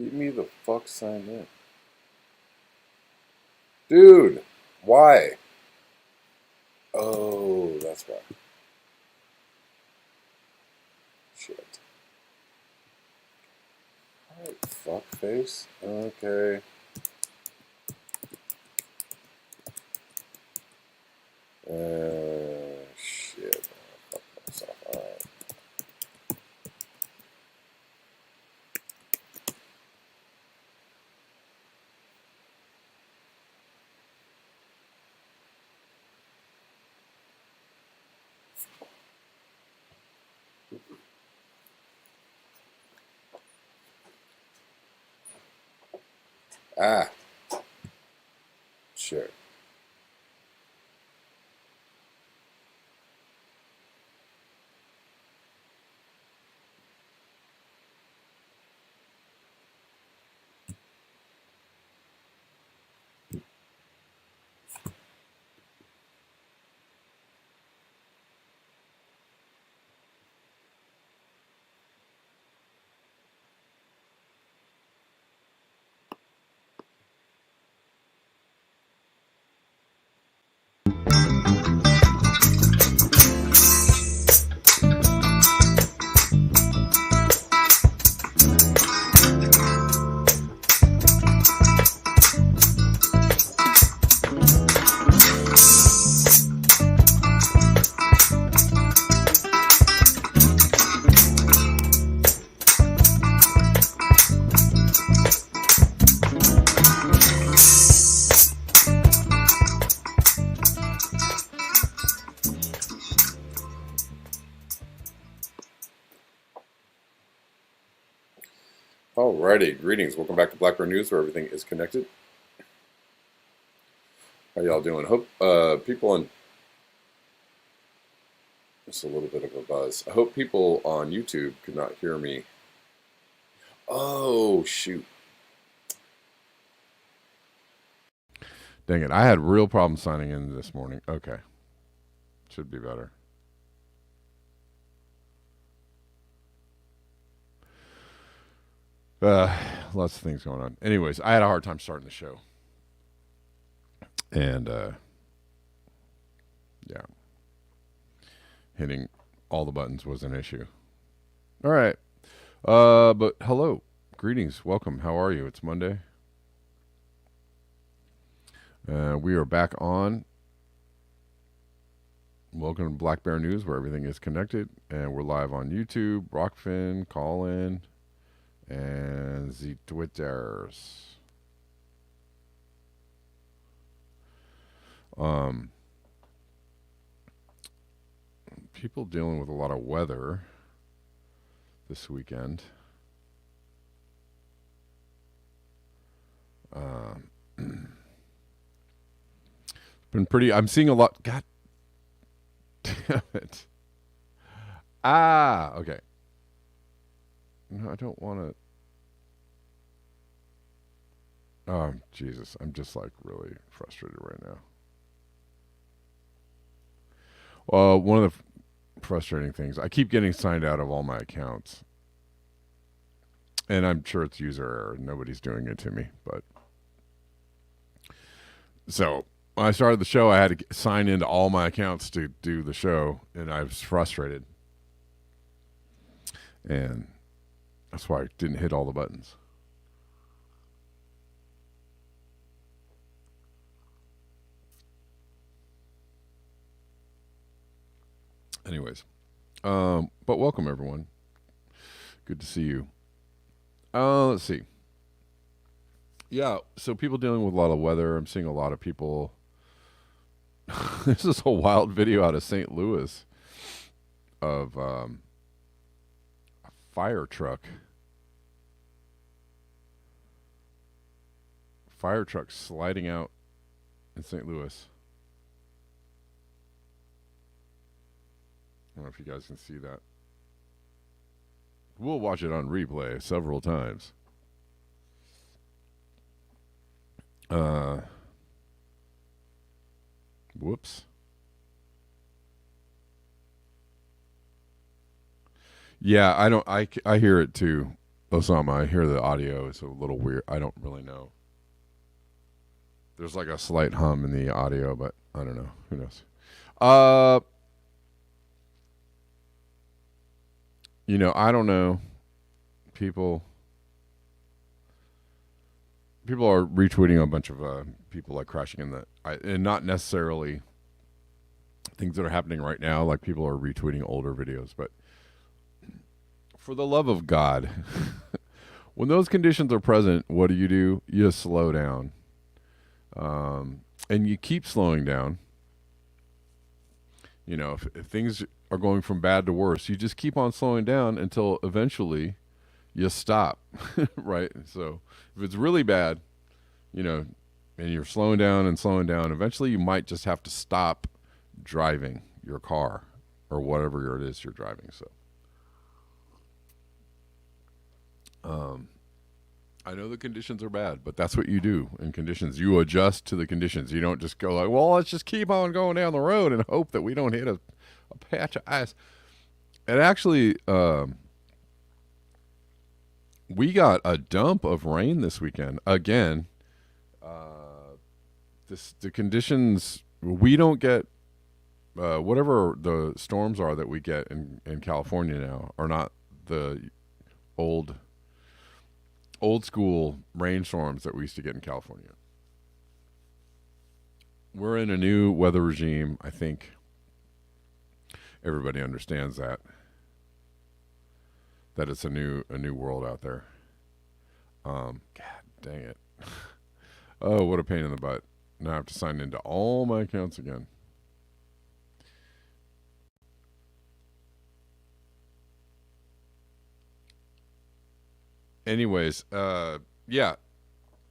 Keep me the fuck signed in. Dude, why? Oh, that's why. Shit. Alright, fuckface. Okay. Shit. Fuck myself. Alright. Ah, shit. Alrighty, greetings. Welcome back to Blackburn News, where everything is connected. How y'all doing? Hope people on just a little bit of a buzz. I hope people on YouTube could not hear me. Oh shoot! Dang it! I had real problems signing in this morning. Okay, should be better. Lots of things going on. Anyways, I had a hard time starting the show. And, yeah. Hitting all the buttons was an issue. All right. But hello. Greetings. Welcome. How are you? It's Monday. We are back on. Welcome to Black Bear News, where everything is connected. And we're live on YouTube, Rockfin, Callin, and the Twitters. People dealing with a lot of weather this weekend. Been pretty. I'm seeing a lot. God damn it. Okay. No, I don't want to. Oh, Jesus. I'm just like really frustrated right now. Well, one of the frustrating things, I keep getting signed out of all my accounts. And I'm sure it's user error. Nobody's doing it to me, but. So when I started the show, I had to sign into all my accounts to do the show, and I was frustrated. And that's why I didn't hit all the buttons. Anyways, but welcome everyone. Good to see you. Let's see. Yeah, so people dealing with a lot of weather. I'm seeing a lot of people. This is a wild video out of St. Louis of a fire truck. Fire truck sliding out in St. Louis. I don't know if you guys can see that. We'll watch it on replay several times. Whoops. Yeah, I hear it too. Osama, I hear the audio is a little weird. I don't really know. There's like a slight hum in the audio, but I don't know. Who knows? Uh, I don't know. People people are retweeting a bunch of people like crashing in and not necessarily things that are happening right now. Like people are retweeting older videos, but for the love of God, when those conditions are present, what do? You just slow down, and you keep slowing down. If things are going from bad to worse, you just keep on slowing down until eventually you stop, right? So if it's really bad, and you're slowing down, eventually you might just have to stop driving your car or whatever it is you're driving. So, I know the conditions are bad, but that's what you do in conditions. You adjust to the conditions. You don't just go like, well, let's just keep on going down the road and hope that we don't hit a patch of ice. And actually, we got a dump of rain this weekend. Again, the conditions, we don't get, whatever the storms are that we get in California now are not the old school rainstorms that we used to get in California. We're in a new weather regime. I think everybody understands that it's a new world out there. God dang it. Oh, what a pain in the butt. Now I have to sign into all my accounts again. Anyways, yeah.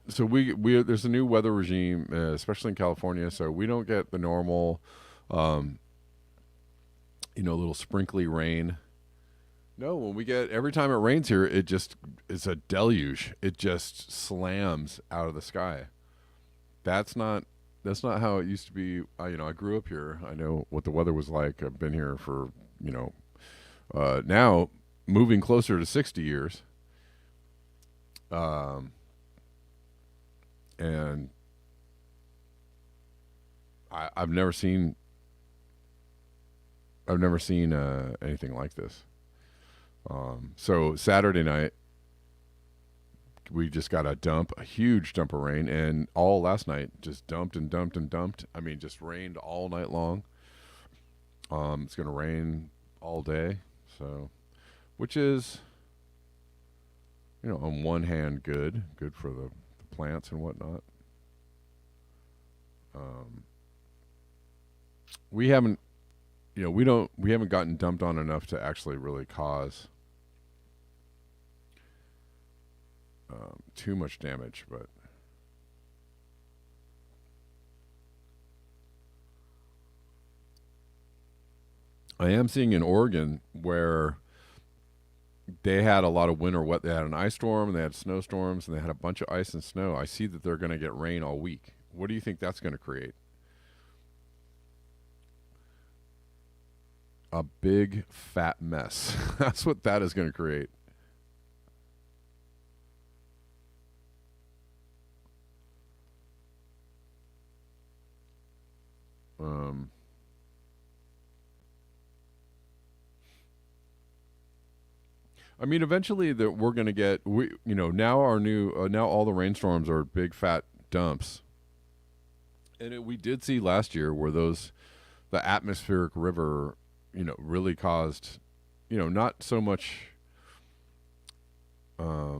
So we there's a new weather regime, especially in California. So we don't get the normal, little sprinkly rain. No, when we get every time it rains here, it's a deluge. It just slams out of the sky. That's not how it used to be. I grew up here. I know what the weather was like. I've been here for now moving closer to 60 years. And I've never seen anything like this. So Saturday night, we just got a huge dump of rain, and all last night just dumped and dumped and dumped. I mean, just rained all night long. It's going to rain all day, so which is, on one hand, good for the plants and whatnot. We haven't, we haven't gotten dumped on enough to actually really cause too much damage, but I am seeing in Oregon where they had a lot of winter wet. They had an ice storm, and they had snowstorms, and they had a bunch of ice and snow. I see that they're going to get rain all week. What do you think that's going to create? A big fat mess. That's what that is going to create. I mean, eventually that we're going to get now our new now all the rainstorms are big fat dumps, and we did see last year where the atmospheric river really caused not so much. I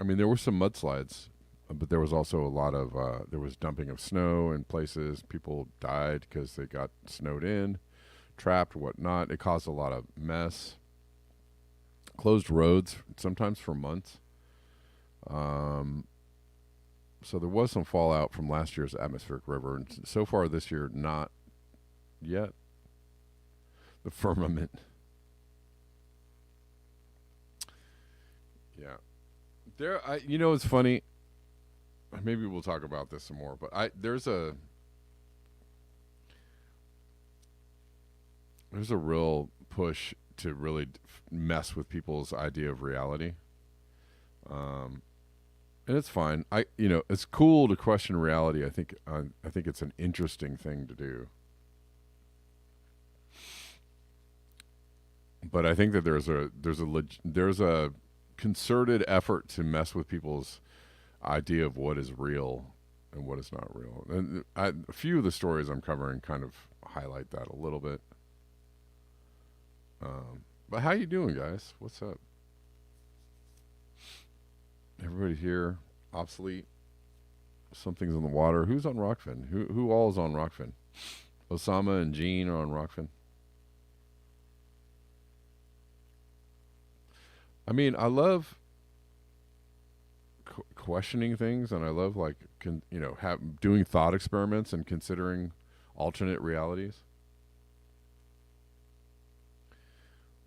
mean, there were some mudslides, but there was also a lot of there was dumping of snow in places. People died because they got snowed in, trapped, whatnot. It caused a lot of mess. Closed roads, sometimes for months. So there was some fallout from last year's atmospheric river, and so far this year, not yet. The firmament. Yeah. It's funny. Maybe we'll talk about this some more, but there's a real push to really mess with people's idea of reality. Um, and it's fine. It's cool to question reality. I think it's an interesting thing to do. But I think that there's a concerted effort to mess with people's idea of what is real and what is not real. And a few of the stories I'm covering kind of highlight that a little bit. But how you doing, guys? What's up? Everybody here? Obsolete? Something's in the water. Who's on Rockfin? Who all is on Rockfin? Osama and Gene are on Rockfin. I mean, I love questioning things, and I love like doing thought experiments and considering alternate realities.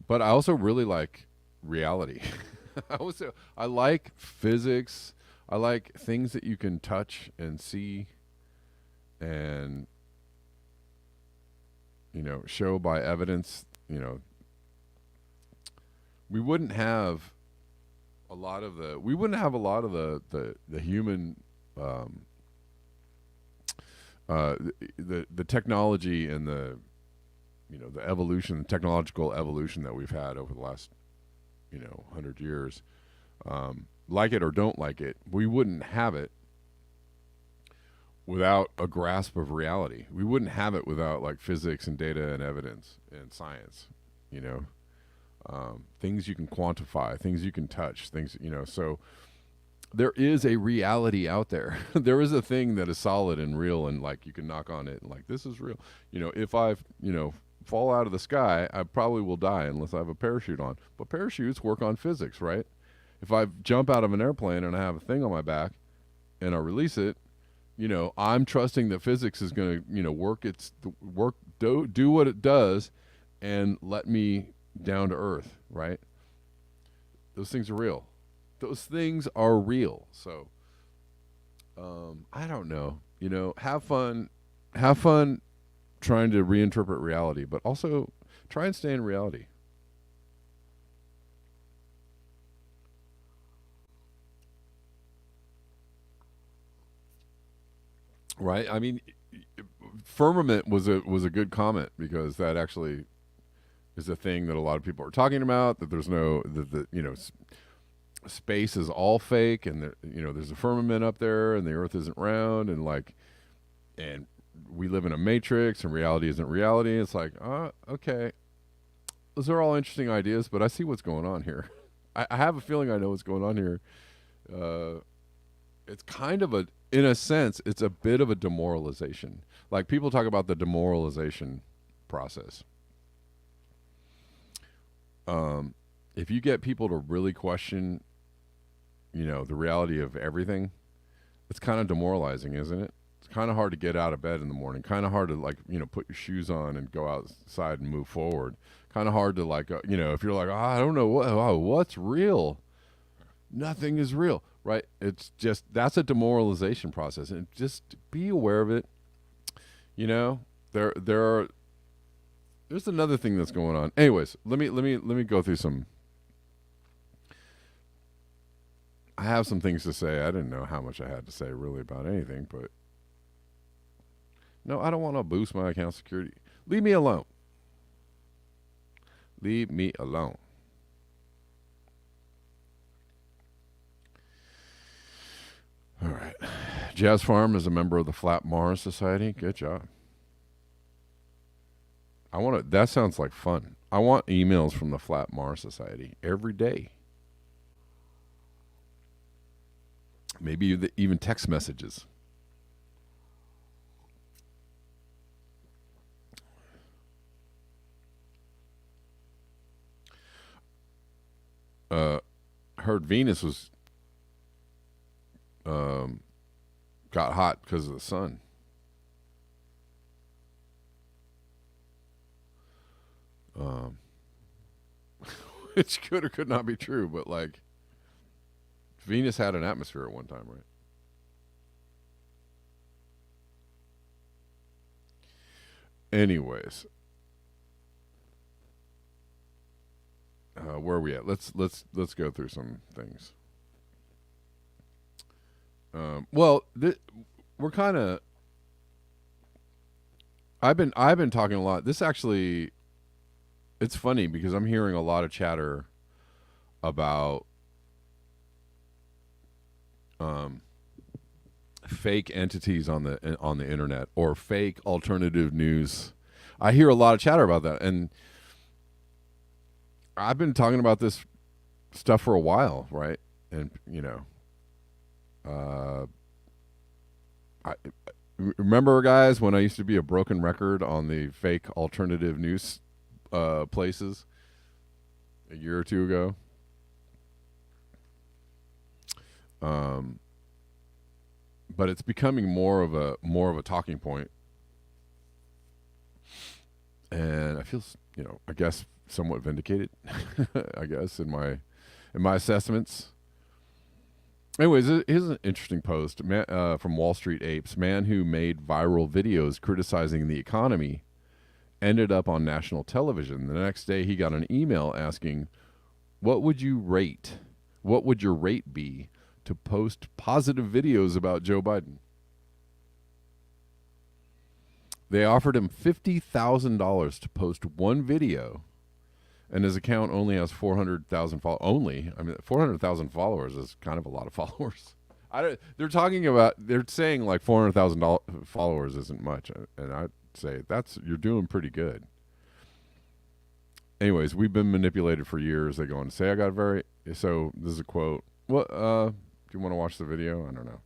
But I also really like reality. I like physics. I like things that you can touch and see, and show by evidence. We wouldn't have we wouldn't have a lot of the human the technology and the evolution, technological evolution that we've had over the last 100 years. Like it or don't like it, we wouldn't have it without a grasp of reality. We wouldn't have it without like physics and data and evidence and science. Things you can quantify, things you can touch, things So there is a reality out there. There is a thing that is solid and real, and like you can knock on it and like this is real. If I've fall out of the sky, I probably will die unless I have a parachute on. But parachutes work on physics, right? If I jump out of an airplane and I have a thing on my back and I release it, I'm trusting that physics is going to, do what it does and let me down to earth, right? Those things are real. Those things are real. So, I don't know. Have fun trying to reinterpret reality, but also try and stay in reality. Right? I mean, firmament was a good comment because that actually is a thing that a lot of people are talking about. That there's no space is all fake, and there's a firmament up there, and the Earth isn't round, and we live in a matrix, and reality isn't reality. It's like, okay, those are all interesting ideas, but I see what's going on here. I have a feeling I know what's going on here. It's kind of in a sense, it's a bit of a demoralization. Like people talk about the demoralization process. If you get people to really question, the reality of everything, it's kind of demoralizing, isn't it? It's kind of hard to get out of bed in the morning. Kind of hard to put your shoes on and go outside and move forward. Kind of hard to if you're like, I don't know what's real. Nothing is real, right? It's just that's a demoralization process, and just be aware of it. There's another thing that's going on. Anyways, let me go through some. I have some things to say. I didn't know how much I had to say really about anything, but no, I don't want to boost my account security. Leave me alone. Leave me alone. All right. Jazz Farm is a member of the Flat Mars Society. Good job. That sounds like fun. I want emails from the Flat Mars Society every day. Maybe even text messages. Heard Venus was got hot because of the sun. Which could or could not be true, but like Venus had an atmosphere at one time, right? Anyways, where are we at? Let's go through some things. Well, we're kind of. I've been talking a lot. This actually, it's funny because I'm hearing a lot of chatter about fake entities on the internet or fake alternative news. I hear a lot of chatter about that, and I've been talking about this stuff for a while, right? And I remember, guys, when I used to be a broken record on the fake alternative news places a year or two ago. But it's becoming more of a talking point, and I feel, I guess, somewhat vindicated. I guess in my assessments. Anyways, here's an interesting post from Wall Street Apes. Man who made viral videos criticizing the economy ended up on national television. The next day, he got an email asking, "What would you rate? What would your rate be to post positive videos about Joe Biden?" They offered him $50,000 to post one video, and his account only has 400,000 followers. Only, I mean, 400,000 followers is kind of a lot of followers. They're saying like 400,000 followers isn't much, and I'd say you're doing pretty good. Anyways, we've been manipulated for years. They go on to say, so this is a quote. What, do you want to watch the video? I don't know.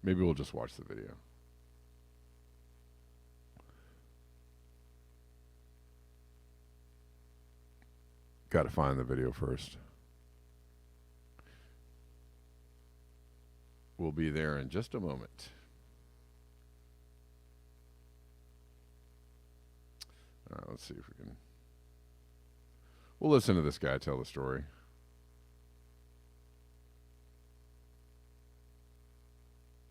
Maybe we'll just watch the video. Got to find the video first. We'll be there in just a moment. Let's see if we can. We'll listen to this guy tell the story.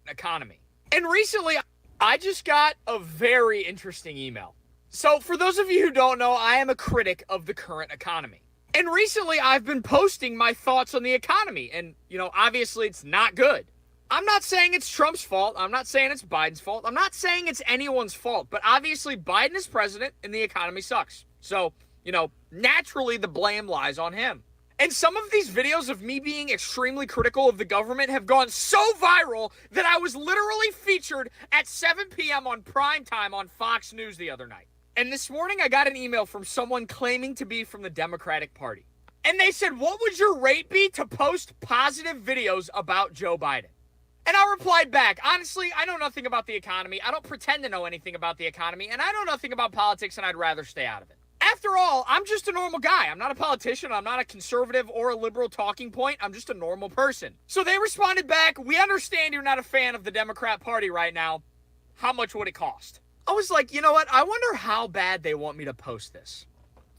Economy. And recently, I just got a very interesting email. So for those of you who don't know, I am a critic of the current economy. And recently, I've been posting my thoughts on the economy. And, obviously it's not good. I'm not saying it's Trump's fault. I'm not saying it's Biden's fault. I'm not saying it's anyone's fault. But obviously, Biden is president and the economy sucks. So, naturally the blame lies on him. And some of these videos of me being extremely critical of the government have gone so viral that I was literally featured at 7 p.m. on primetime on Fox News the other night. And this morning I got an email from someone claiming to be from the Democratic Party. And they said, "What would your rate be to post positive videos about Joe Biden?" And I replied back, honestly, I know nothing about the economy. I don't pretend to know anything about the economy. And I know nothing about politics, and I'd rather stay out of it. After all, I'm just a normal guy. I'm not a politician. I'm not a conservative or a liberal talking point. I'm just a normal person. So they responded back, "We understand you're not a fan of the Democrat Party right now. How much would it cost?" I was like, you know what? I wonder how bad they want me to post this.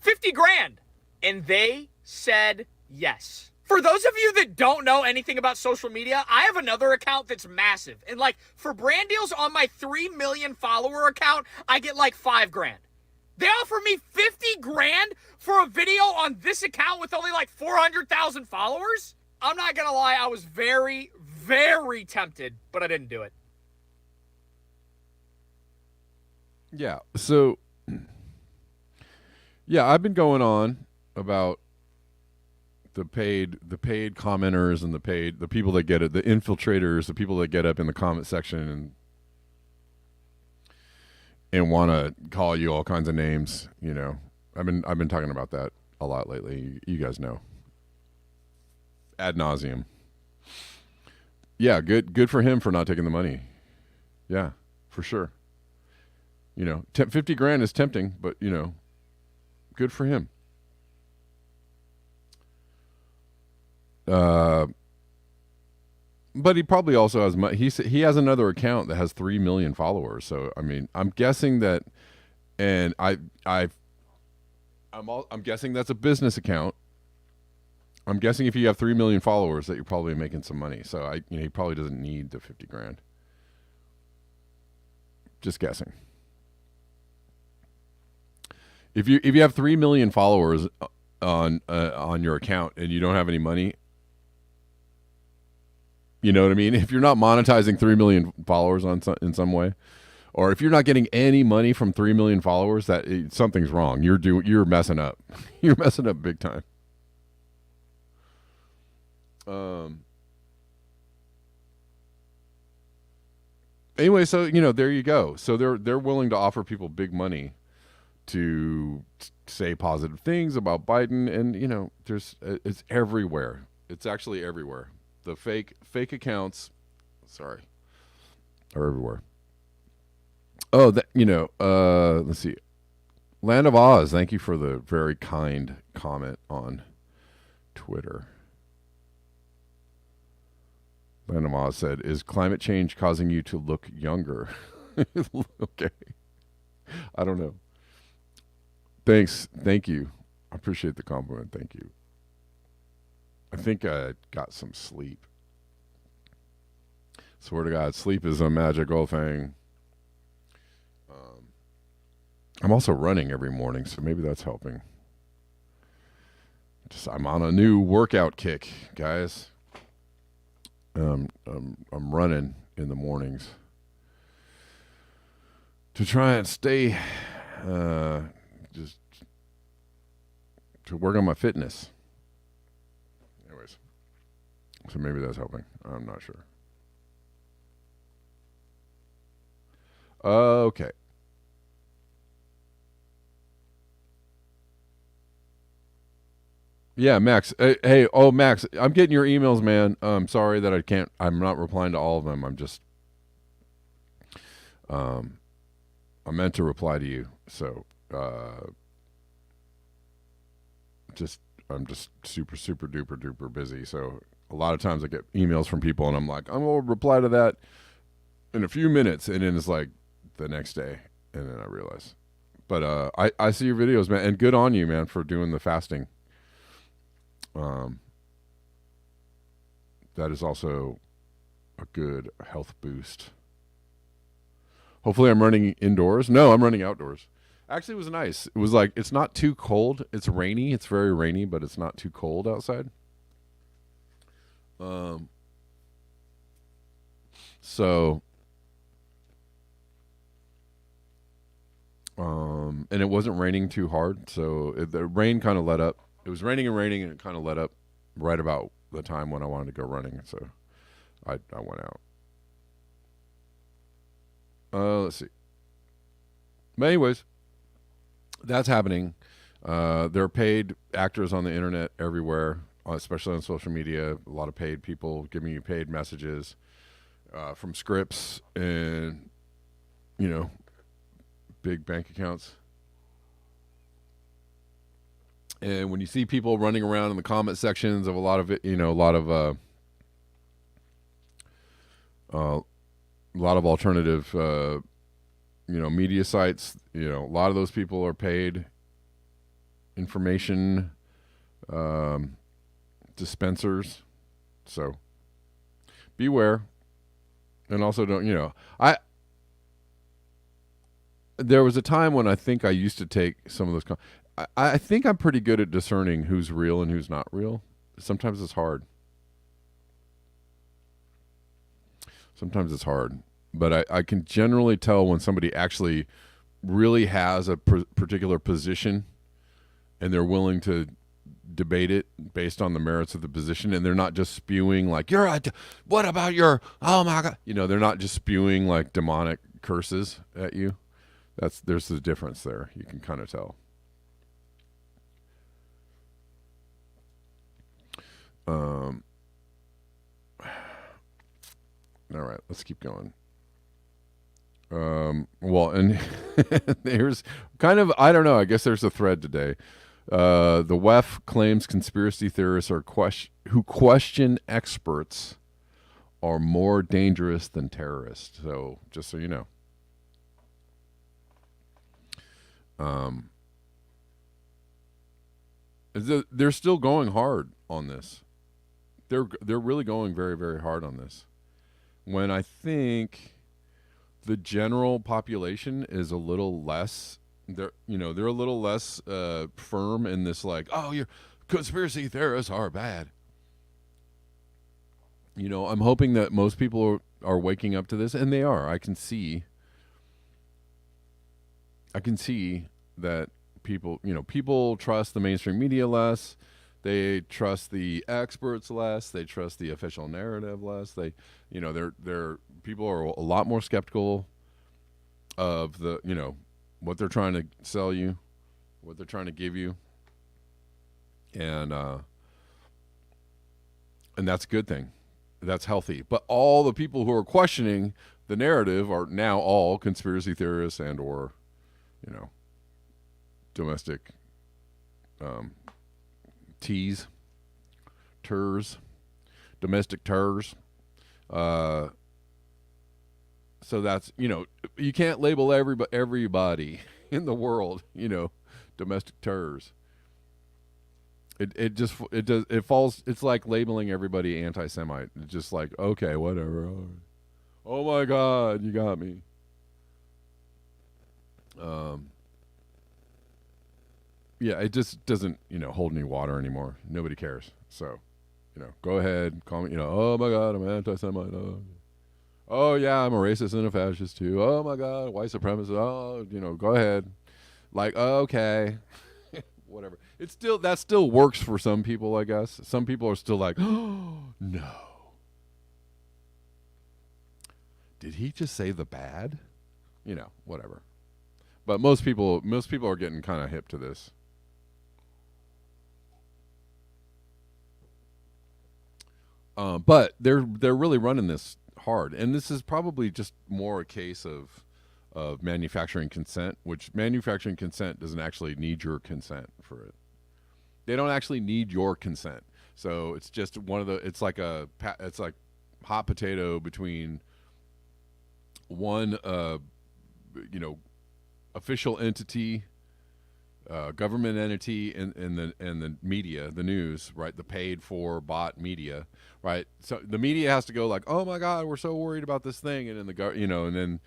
50 grand. And they said yes. For those of you that don't know anything about social media, I have another account that's massive. And for brand deals on my 3 million follower account, I get 5 grand. They offer me 50 grand for a video on this account with only 400,000 followers? I'm not gonna lie, I was very, very tempted, but I didn't do it. Yeah. So, yeah, I've been going on about the paid commenters and the people that get it, the infiltrators, the people that get up in the comment section and want to call you all kinds of names. I've been talking about that a lot lately. You guys know, ad nauseum. Yeah, good for him for not taking the money. Yeah, for sure. 50 grand is tempting, but good for him. But he probably also has money. He has another account that has 3 million followers. So I mean, I'm guessing that, and I'm guessing that's a business account. I'm guessing if you have 3 million followers, that you're probably making some money. So he probably doesn't need the 50 grand. Just guessing. If you have 3 million followers on your account and you don't have any money, you know what I mean. If you're not monetizing 3 million followers in some way, or if you're not getting any money from 3 million followers, something's wrong. You're messing up. You're messing up big time. Anyway, so there you go. So they're willing to offer people big money to say positive things about Biden, and it's everywhere. It's actually everywhere. The fake accounts, sorry, are everywhere. Oh, let's see. Land of Oz, thank you for the very kind comment on Twitter. Land of Oz said, "Is climate change causing you to look younger?" Okay, I don't know. Thank you. I appreciate the compliment. Thank you. I think I got some sleep. Swear to God, sleep is a magical thing. I'm also running every morning, so maybe that's helping. I'm on a new workout kick, guys. I'm running in the mornings to try and stay, just to work on my fitness. Anyways, so maybe that's helping. I'm not sure. Okay. Yeah, Max. Hey, Max, I'm getting your emails, man. I'm sorry that I'm not replying to all of them. I meant to reply to you. So, I'm just super, super duper duper busy. So a lot of times I get emails from people and I'm like, I'm going to reply to that in a few minutes. And then it's like the next day. And then I realize. But I see your videos, man. And good on you, man, for doing the fasting. That is also a good health boost. Hopefully I'm running indoors. No, I'm running outdoors. Actually, it was nice. It was like, it's not too cold. It's rainy. It's very rainy, but it's not too cold outside. And it wasn't raining too hard. So the rain kind of let up. It was raining and it kind of let up right about the time when I wanted to go running. So I went out. Let's see. But anyways, that's happening. There are paid actors on the internet everywhere, especially on social media. A lot of paid people giving you paid messages from scripts and, big bank accounts. And when you see people running around in the comment sections of a lot of it, a lot of alternative, media sites, a lot of those people are paid information dispensers. So beware. And also don't, there was a time when I think I used to take some of those. I think I'm pretty good at discerning who's real and who's not real. Sometimes it's hard. But I can generally tell when somebody actually really has a particular position and they're willing to debate it based on the merits of the position, and they're not just spewing like, what about your, oh my God. They're not just spewing like demonic curses at you. There's the difference there. You can kind of tell. All right, let's keep going. Well, and there's kind of, I don't know, I guess there's a thread today. The WEF claims conspiracy theorists who question experts are more dangerous than terrorists. So, just so you know. They're still going hard on this. They're really going very, very hard on this. When I think the general population is a little less they're a little less firm in this, like, oh, your conspiracy theorists are bad. I'm hoping that most people are waking up to this, and they are. I can see that people trust the mainstream media less. They trust the experts less. They trust the official narrative less. They're people are a lot more skeptical of what they're trying to sell you, what they're trying to give you, and that's a good thing. That's healthy. But all the people who are questioning the narrative are now all conspiracy theorists and or you know domestic teas, turs, domestic turs. So that's you can't label everybody in the world domestic turs. It falls. It's like labeling everybody anti-Semite. It's just like, okay, whatever. Oh my God, you got me. Um, yeah, it just doesn't hold any water anymore. Nobody cares. So, go ahead, call me. Oh my God, I'm anti-Semite. Oh yeah, I'm a racist and a fascist too. Oh my God, white supremacist. Oh, go ahead. Like, okay, whatever. That still works for some people, I guess. Some people are still like, oh no. Did he just say the bad? Whatever. But most people are getting kind of hip to this. But they're really running this hard, and this is probably just more a case of manufacturing consent, which manufacturing consent doesn't actually need your consent for it. They don't actually need your consent. So it's just it's like hot potato between one official entity, government entity, and the media, the news, right? The paid for bought media, right? So the media has to go like, oh my God, we're so worried about this thing, and then and then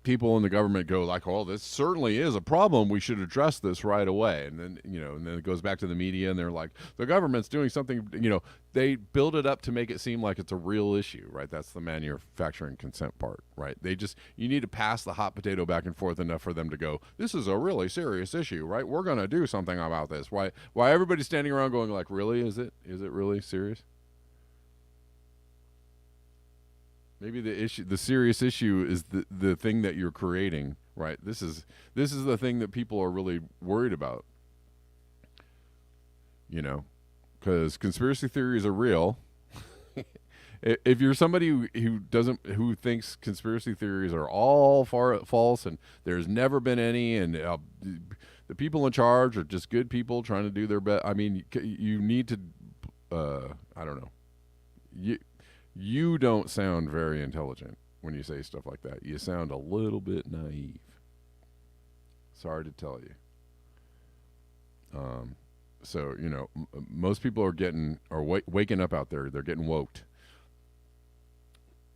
people in the government go like, "Oh, this certainly is a problem. We should address this right away." And then and then it goes back to the media, and they're like, "The government's doing something." They build it up to make it seem like it's a real issue, right? That's the manufacturing consent part, right? You need to pass the hot potato back and forth enough for them to go, "This is a really serious issue, right? We're going to do something about this." Why everybody's standing around going like, "Really? Is it really serious?" Maybe the serious issue is the thing that you're creating, right? This is the thing that people are really worried about, because conspiracy theories are real. If you're somebody who thinks conspiracy theories are all false and there's never been any, and the people in charge are just good people trying to do their best, I mean, you need to, I don't know, you don't sound very intelligent when you say stuff like that. You sound a little bit naive. Sorry to tell you. So most people are waking up out there. They're getting woked,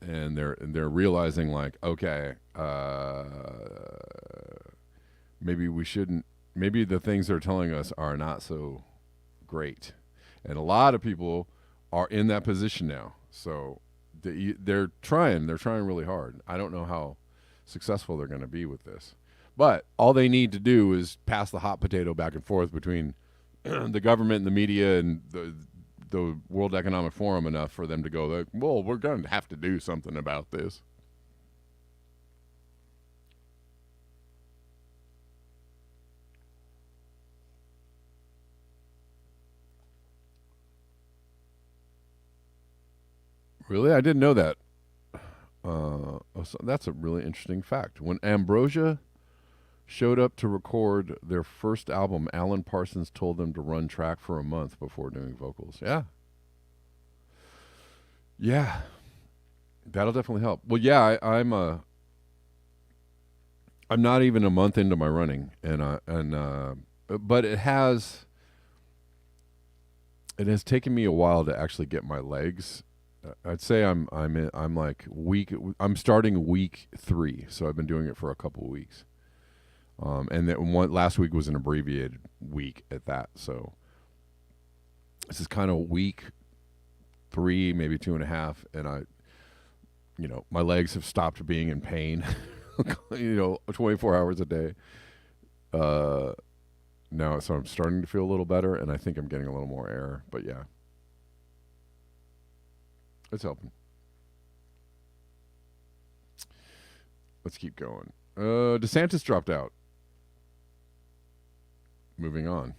and they're realizing like, okay, maybe we shouldn't. Maybe the things they're telling us are not so great, and a lot of people are in that position now. So they're trying really hard. I don't know how successful they're going to be with this, but all they need to do is pass the hot potato back and forth between the government and the media and the World Economic Forum enough for them to go like, well, we're going to have to do something about this. Really? I didn't know that. So that's a really interesting fact. When Ambrosia showed up to record their first album, Alan Parsons told them to run track for a month before doing vocals. Yeah. Yeah. That'll definitely help. Well, yeah, I'm not even a month into my running, but it has taken me a while to actually get my legs. I'd say I'm like I'm starting week 3, so I've been doing it for a couple of weeks. And that last week was an abbreviated week at that. So this is kind of week 3, maybe 2.5, and my legs have stopped being in pain. 24 hours a day. Now, so I'm starting to feel a little better, and I think I'm getting a little more air. But yeah, it's helping. Let's keep going. DeSantis dropped out. Moving on.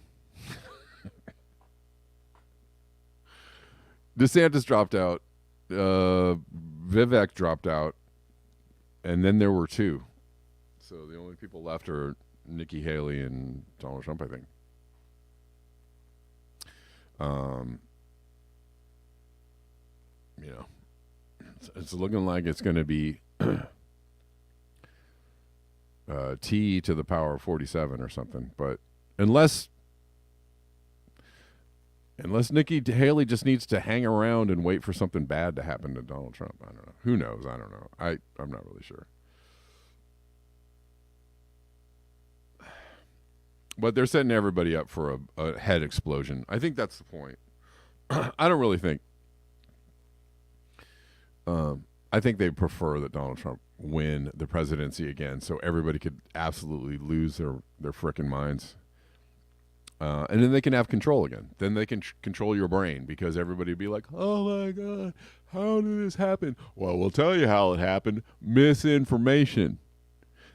DeSantis dropped out. Vivek dropped out. And then there were 2. So the only people left are Nikki Haley and Donald Trump, I think. It's looking like it's going to be T to the power of 47 or something. But unless Nikki Haley just needs to hang around and wait for something bad to happen to Donald Trump, I don't know. Who knows? I don't know. I'm not really sure. But they're setting everybody up for a head explosion. I think that's the point. I don't really think. I think they prefer that Donald Trump win the presidency again, so everybody could absolutely lose their frickin' minds. And then they can have control again. Then they can control your brain, because everybody would be like, oh my God, how did this happen? Well, we'll tell you how it happened. Misinformation.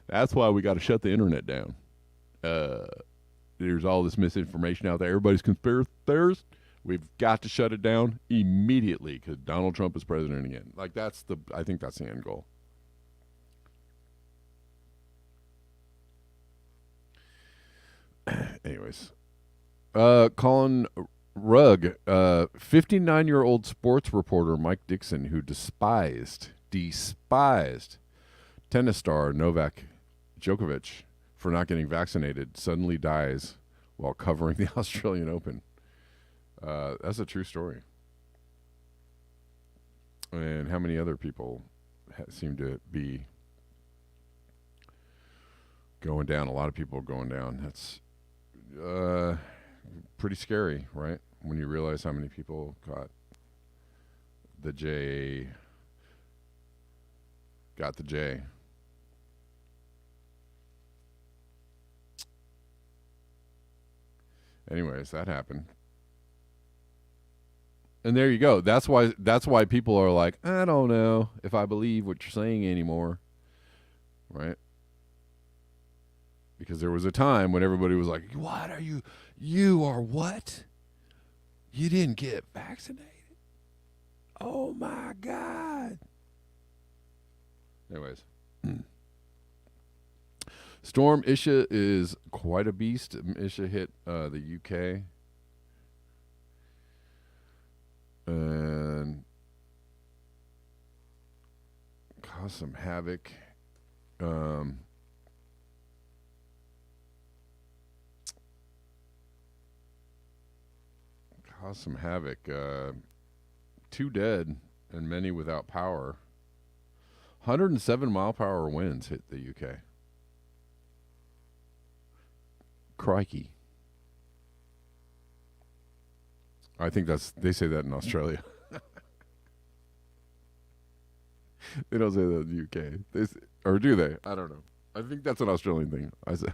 That's why we got to shut the internet down. There's all this misinformation out there. Everybody's conspiracy theorists. We've got to shut it down immediately because Donald Trump is president again. Like, I think that's the end goal. Anyways. Colin Rugg, 59-year-old sports reporter Mike Dixon, who despised tennis star Novak Djokovic for not getting vaccinated, suddenly dies while covering the Australian Open. That's a true story. And how many other people seem to be going down? A lot of people are going down. That's pretty scary, right? When you realize how many people got the J. Anyways, that happened. And there you go. That's why people are like, I don't know if I believe what you're saying anymore. Right? Because there was a time when everybody was like, what are you? You are what? You didn't get vaccinated? Oh my God. Anyways. Storm Isha is quite a beast. Isha hit the UK. And caused some havoc. Caused some havoc. 2 dead and many without power. 107 mile per hour winds hit the UK. Crikey. I think they say that in Australia. They don't say that in the UK. Or do they? I don't know. I think that's an Australian thing. I say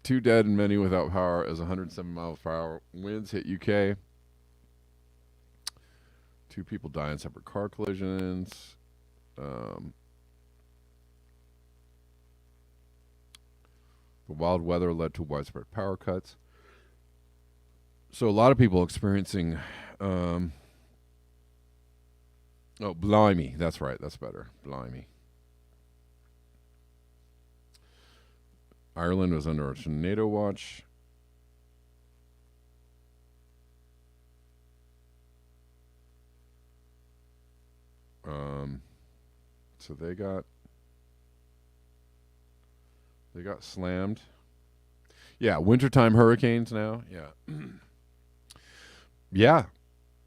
2 dead and many without power as 107 miles per hour winds hit UK. 2 people die in separate car collisions. The wild weather led to widespread power cuts. So a lot of people experiencing... oh, blimey. That's right. That's better. Blimey. Ireland was under a tornado watch. So they got slammed. Yeah, wintertime hurricanes now. Yeah.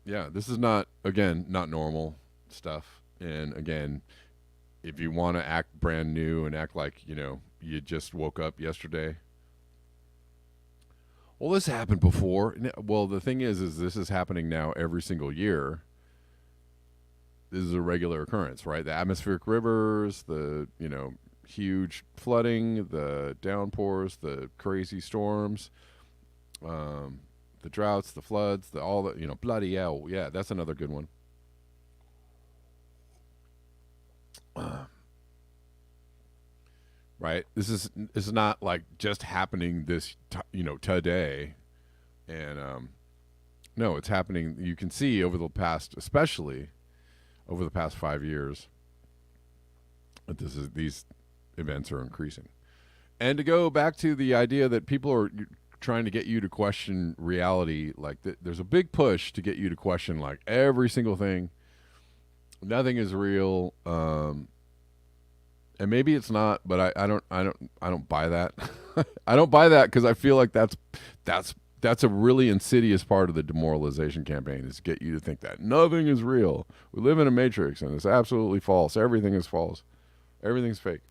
Yeah, this is not normal stuff. And again, if you want to act brand new and act like, you just woke up yesterday. Well, this happened before. Well, the thing is this is happening now every single year. This is a regular occurrence, right? The atmospheric rivers, the, huge flooding, the downpours, the crazy storms, the droughts, the floods, the all the, bloody hell. Yeah, that's another good one. Right? This is not like just happening today, and no, it's happening. You can see over the past, especially over the past 5 years, that these events are increasing. And to go back to the idea that people are trying to get you to question reality, like there's a big push to get you to question like every single thing. Nothing is real. And maybe it's not, but I don't buy that. I don't buy that because I feel like that's a really insidious part of the demoralization campaign, is to get you to think that nothing is real. We live in a matrix and it's absolutely false. Everything is false. Everything's fake.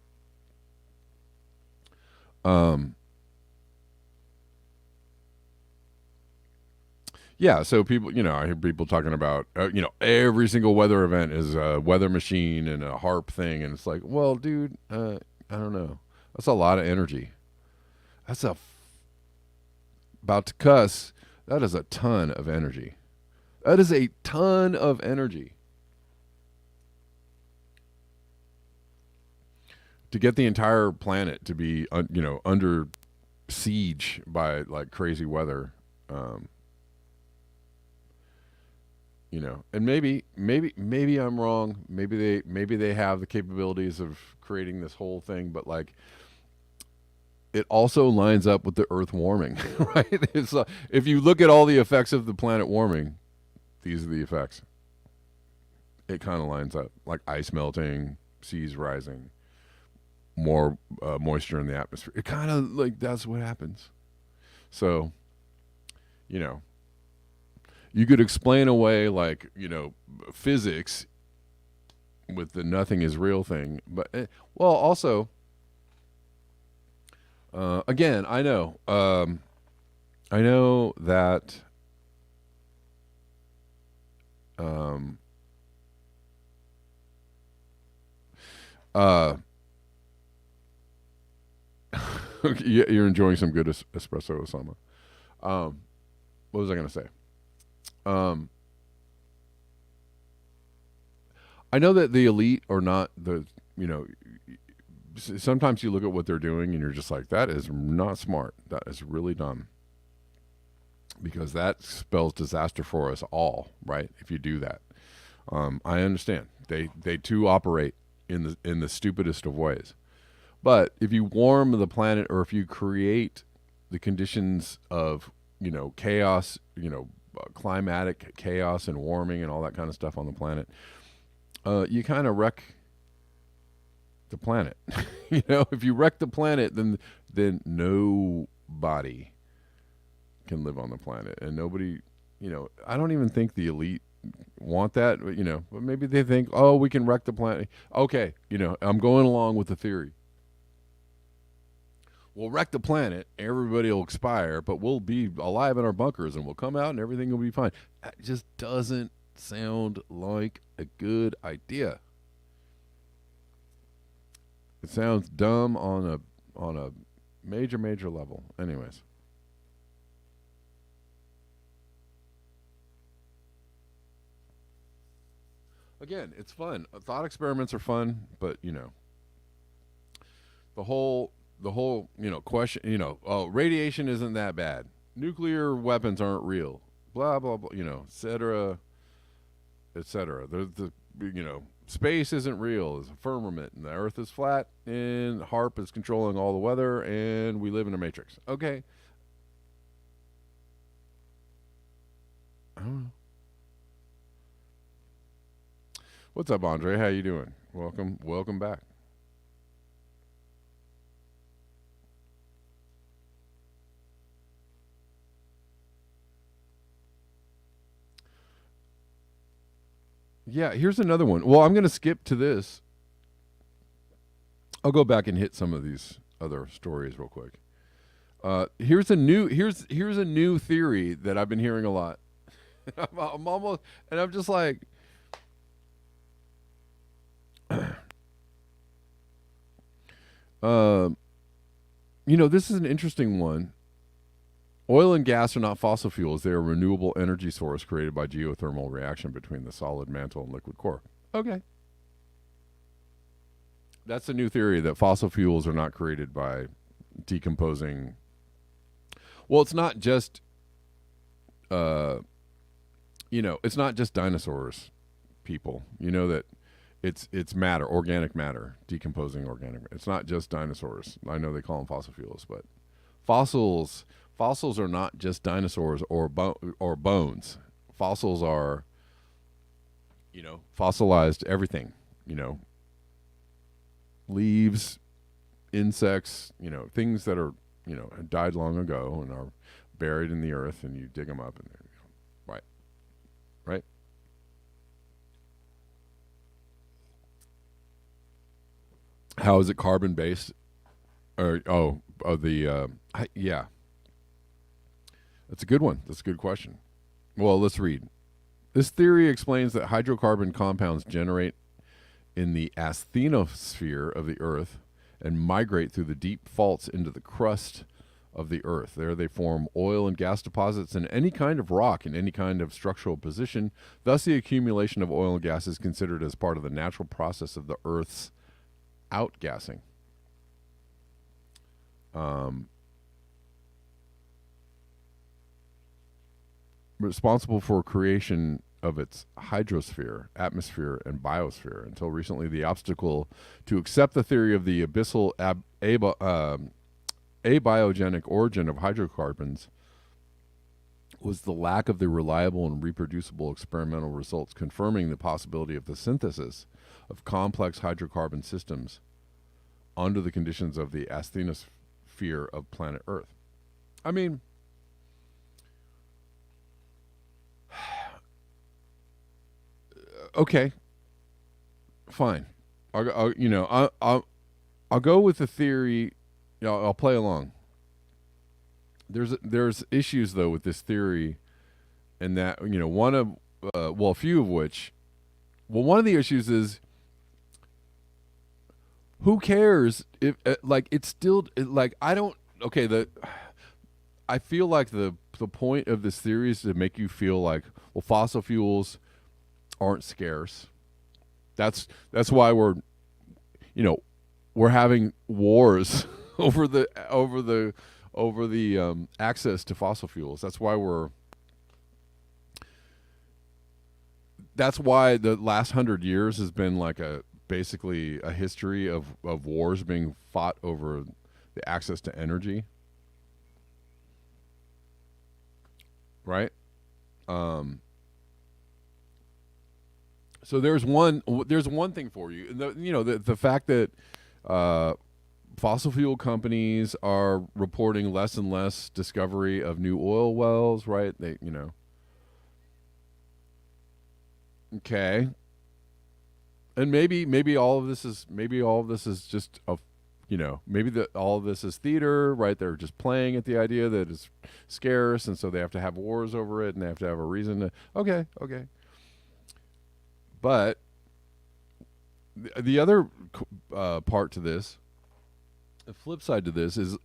Yeah, so people, I hear people talking about, every single weather event is a weather machine and a harp thing, and it's like, well, dude, I don't know. That's a lot of energy. That's about to cuss. That is a ton of energy. That is a ton of energy to get the entire planet to be, under siege by like crazy weather. Um, and maybe I'm wrong. Maybe they have the capabilities of creating this whole thing, but like it also lines up with the Earth warming, right? It's if you look at all the effects of the planet warming, these are the effects. It kind of lines up, like ice melting, seas rising, more moisture in the atmosphere. It kind of like that's what happens. So, you know, you could explain away like physics with the nothing is real thing, but well, also, again, I know that um, uh, you're enjoying some good espresso, Osama. What was I going to say? Um, I know that the elite are not you know, sometimes you look at what they're doing and you're just like, that is not smart. That is really dumb. Because that spells disaster for us all, right? If you do that. I understand. They too operate in the stupidest of ways. But if you warm the planet, or if you create the conditions of, chaos, climatic chaos and warming and all that kind of stuff on the planet, you kind of wreck the planet. If you wreck the planet, then nobody can live on the planet, and nobody, I don't even think the elite want that, but maybe they think, oh, we can wreck the planet. Okay, I'm going along with the theory. We'll wreck the planet, everybody will expire, but we'll be alive in our bunkers and we'll come out and everything will be fine. That just doesn't sound like a good idea. It sounds dumb on a major level. Anyways. Again, it's fun. Thought experiments are fun, but the whole question, oh, radiation isn't that bad. Nuclear weapons aren't real. Blah blah blah, etc. etc. Space isn't real. It's a firmament, and the Earth is flat, and HARP is controlling all the weather, and we live in a matrix. Okay. I don't know. What's up, Andre? How you doing? Welcome back. Yeah, here's another one. Well, I'm going to skip to this. I'll go back and hit some of these other stories real quick. Here's a new theory that I've been hearing a lot. I'm almost, and I'm just like, uh, this is an interesting one. Oil and gas are not fossil fuels; they are a renewable energy source created by geothermal reaction between the solid mantle and liquid core. Okay, that's a new theory that fossil fuels are not created by decomposing. Well, it's not just, uh, it's not just dinosaurs, people. You know that it's matter, organic matter, decomposing organic. It's not just dinosaurs. I know they call them fossil fuels, but fossils are not just dinosaurs or bones. Fossils are, fossilized everything. Leaves, insects, things that are, died long ago and are buried in the earth, and you dig them up, and right, right. How is it carbon based? Or yeah, that's a good one. That's a good question. Well, let's read. This theory explains that hydrocarbon compounds generate in the asthenosphere of the Earth and migrate through the deep faults into the crust of the Earth. There they form oil and gas deposits in any kind of rock in any kind of structural position. Thus, the accumulation of oil and gas is considered as part of the natural process of the Earth's outgassing. Responsible for creation of its hydrosphere, atmosphere, and biosphere. Until recently, the obstacle to accept the theory of the abyssal abiogenic origin of hydrocarbons was the lack of the reliable and reproducible experimental results confirming the possibility of the synthesis of complex hydrocarbon systems under the conditions of the asthenosphere of planet Earth. I mean, okay, fine. I'll go with the theory. I'll play along. There's issues though with this theory, and that a few of which. Well, one of the issues is who cares if it's still I don't. Okay, I feel like the point of this theory is to make you feel like, well, fossil fuels aren't scarce. That's why we're having wars over the access to fossil fuels. That's why the last 100 years has been like basically a history of wars being fought over the access to energy. Right? So there's one thing for you. The fact that fossil fuel companies are reporting less and less discovery of new oil wells, right? Okay. And maybe all of this is just all of this is theater, right? They're just playing at the idea that it's scarce, and so they have to have wars over it, and they have to have a reason to. Okay. But the other part to this, the flip side to this, is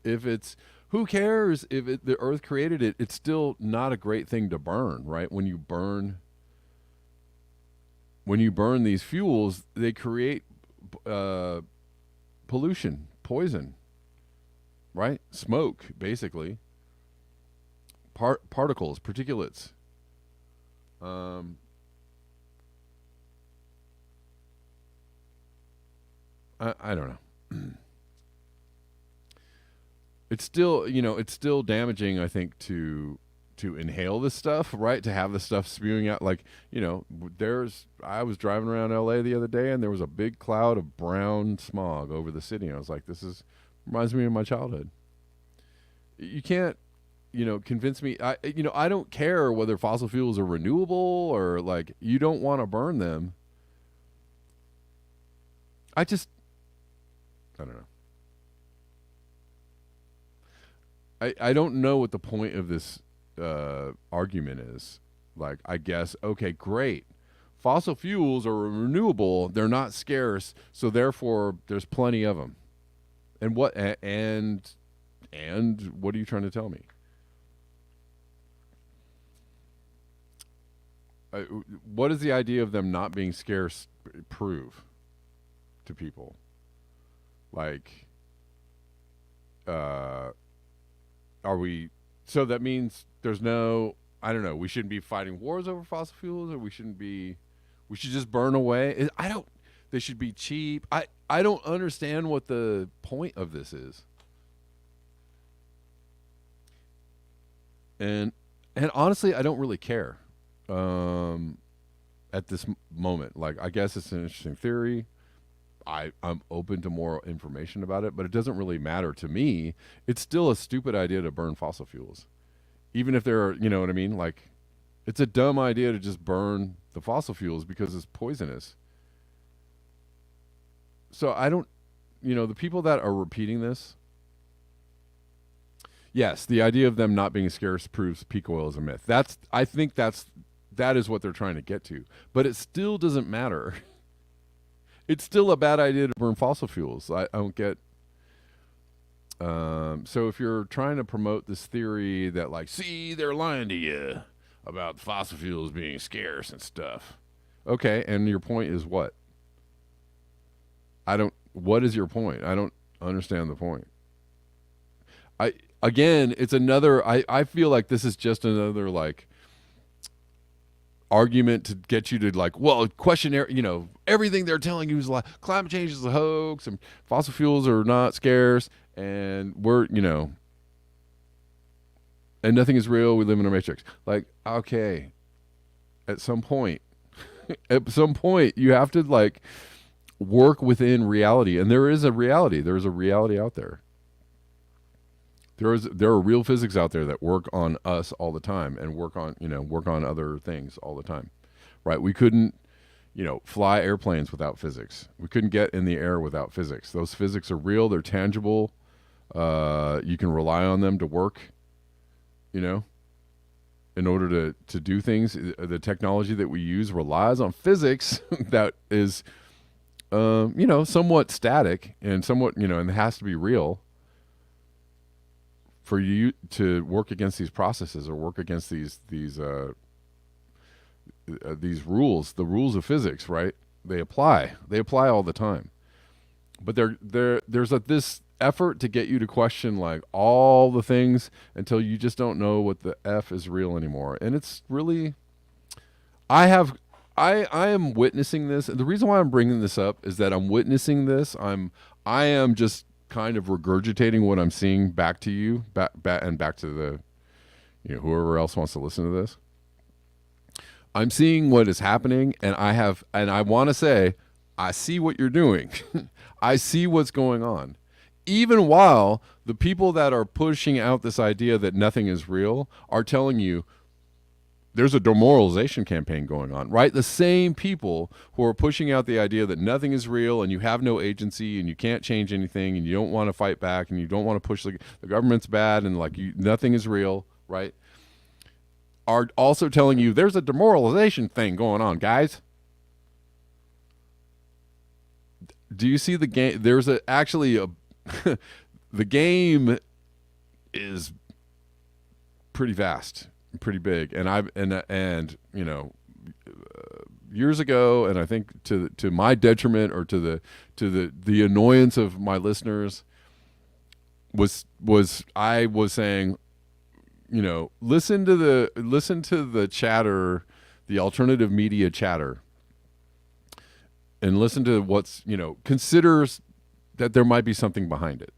who cares if the Earth created it? It's still not a great thing to burn, right? When you burn these fuels, they create pollution, poison, right? Smoke, basically. Particles, particulates. I don't know. It's still damaging, I think, to inhale this stuff, right? To have this stuff spewing out, I was driving around LA the other day, and there was a big cloud of brown smog over the city, and I was like, reminds me of my childhood. You can't, convince me. I don't care whether fossil fuels are renewable or you don't want to burn them. I I don't know. I don't know what the point of this argument is. Like, I guess, okay, great. Fossil fuels are renewable; they're not scarce, so therefore there's plenty of them. And what and what are you trying to tell me? Uh, what does the idea of them not being scarce prove to people? Like, uh, are we? So that means there's no. I don't know. We shouldn't be fighting wars over fossil fuels, or we shouldn't be. We should just burn away. I don't. They should be cheap. I don't understand what the point of this is. And and honestly, I don't really care. Um, at this moment, like, I guess it's an interesting theory. I'm open to more information about it, but it doesn't really matter to me. It's still a stupid idea to burn fossil fuels, even if they're, you know what I mean. Like, it's a dumb idea to just burn the fossil fuels because it's poisonous. So I don't, the people that are repeating this, yes, the idea of them not being scarce proves peak oil is a myth. I think that is what they're trying to get to. But it still doesn't matter. It's still a bad idea to burn fossil fuels. I don't get. So if you're trying to promote this theory that, like, see, they're lying to you about fossil fuels being scarce and stuff. Okay, and your point is what? I don't. What is your point? I don't understand the point. I again, it's another. I feel like this is just another, like, argument to get you to, like, well, question, everything they're telling you is a lie. Climate change is a hoax, and fossil fuels are not scarce, and and nothing is real. We live in a matrix. Like, okay, at some point, you have to, like, work within reality, and there is a reality. There is a reality out there. There are real physics out there that work on us all the time and work on other things all the time, right? We couldn't, fly airplanes without physics. We couldn't get in the air without physics. Those physics are real. They're tangible. You can rely on them to work, in order to do things. The technology that we use relies on physics that is, somewhat static and somewhat, and it has to be real for you to work against these processes or work against these rules, the rules of physics, right? They apply all the time. But there's this effort to get you to question, like, all the things until you just don't know what the F is real anymore. And it's really, I am witnessing this. And the reason why I'm bringing this up is that I'm witnessing this. I am just kind of regurgitating what I'm seeing back to you, back to the, whoever else wants to listen to this. I'm seeing what is happening, and I want to say, I see what you're doing. I see what's going on. Even while the people that are pushing out this idea that nothing is real are telling you there's a demoralization campaign going on, right? The same people who are pushing out the idea that nothing is real and you have no agency and you can't change anything and you don't want to fight back and you don't want to push the government's bad and, like, nothing is real, right? Are also telling you there's a demoralization thing going on, guys. Do you see the game? There's actually the game is pretty vast, pretty big, and years ago, and I think to my detriment or to the annoyance of my listeners, was I was saying, listen to the chatter, the alternative media chatter, and listen to what's, considers that there might be something behind it,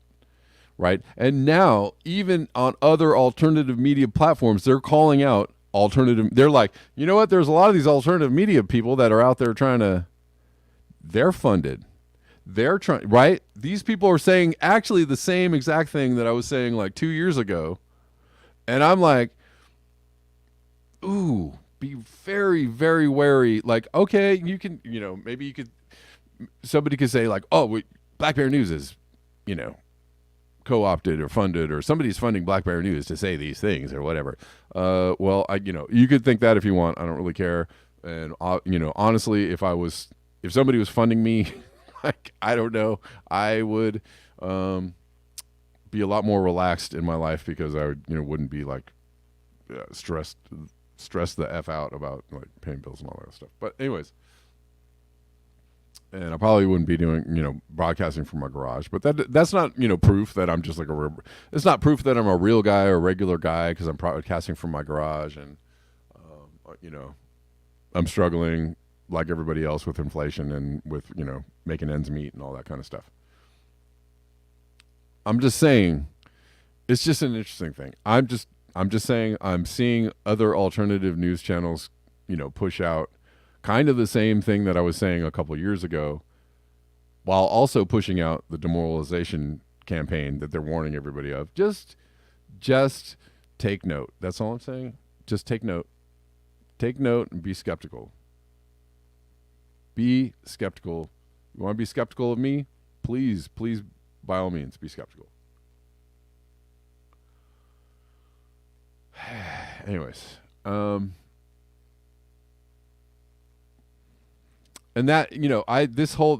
right? And now, even on other alternative media platforms, they're calling out alternative. They're like, you know what? There's a lot of these alternative media people that are out there they're funded. They're trying, right? These people are saying actually the same exact thing that I was saying like 2 years ago. And I'm like, ooh, be very, very wary. Like, okay, you can, maybe you could, somebody could say, like, oh, Black Bear News is you know, co-opted or funded, or somebody's funding Black Bear News to say these things or whatever. Well, you could think that if you want. I don't really care. And honestly, if somebody was funding me, like, I don't know, I would be a lot more relaxed in my life, because I wouldn't be like stressed the f out about like paying bills and all that stuff. But anyways, and I probably wouldn't be doing broadcasting from my garage. But that's not proof that I'm just like it's not proof that I'm a real guy or a regular guy, because I'm broadcasting from my garage, and I'm struggling like everybody else with inflation and with making ends meet and all that kind of stuff. I'm just saying, it's just an interesting thing. I'm just saying, I'm seeing other alternative news channels, push out kind of the same thing that I was saying a couple years ago, while also pushing out the demoralization campaign that they're warning everybody of. Just take note. That's all I'm saying. Just take note. Take note and be skeptical. Be skeptical. You want to be skeptical of me? Please, by all means, be skeptical. Anyways, and that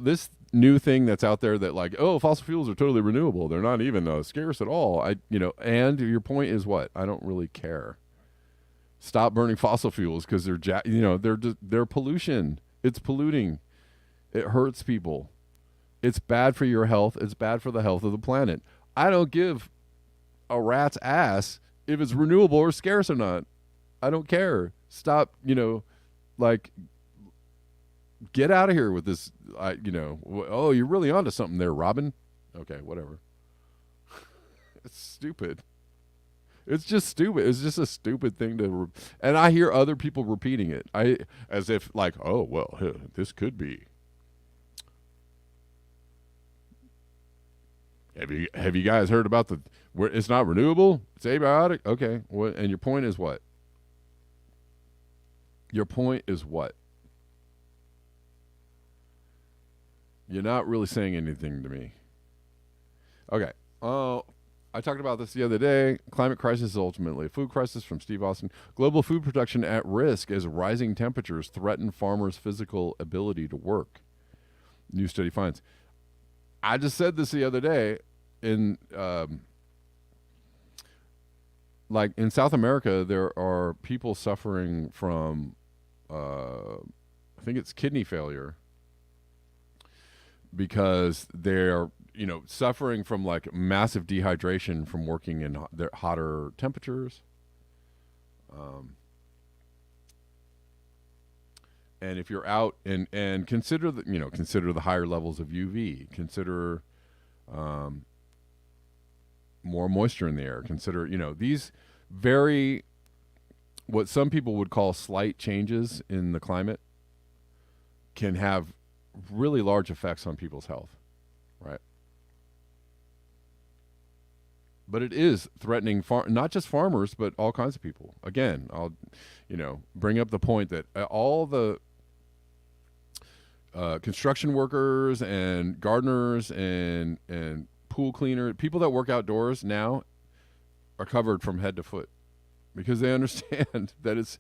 this new thing that's out there that like, oh, fossil fuels are totally renewable. They're not even scarce at all. And your point is what? I don't really care. Stop burning fossil fuels, because they're pollution. It's polluting. It hurts people. It's bad for your health. It's bad for the health of the planet. I don't give a rat's ass if it's renewable or scarce or not. I don't care. Stop, like, get out of here with this. Oh, you're really onto something there, Robin. Okay, whatever. It's stupid. It's just stupid. It's just a stupid thing and I hear other people repeating it. As if like, oh, well, this could be. Have you guys heard about where it's not renewable? It's abiotic. Okay. What? And your point is what? Your point is what? You're not really saying anything to me. Okay. I talked about this the other day. Climate crisis is ultimately a food crisis, from Steve Austin. Global food production at risk as rising temperatures threaten farmers' physical ability to work. New study finds. I just said this the other day. In South America, there are people suffering from, I think it's kidney failure, because they're suffering from like massive dehydration from working in their hotter temperatures. And if you're out and consider the higher levels of UV, consider more moisture in the air, consider these very, what some people would call slight changes in the climate, can have really large effects on people's health, right? But it is threatening not just farmers, but all kinds of people. Again, I'll bring up the point that all the construction workers and gardeners and pool cleaners, people that work outdoors now, are covered from head to foot, because they understand that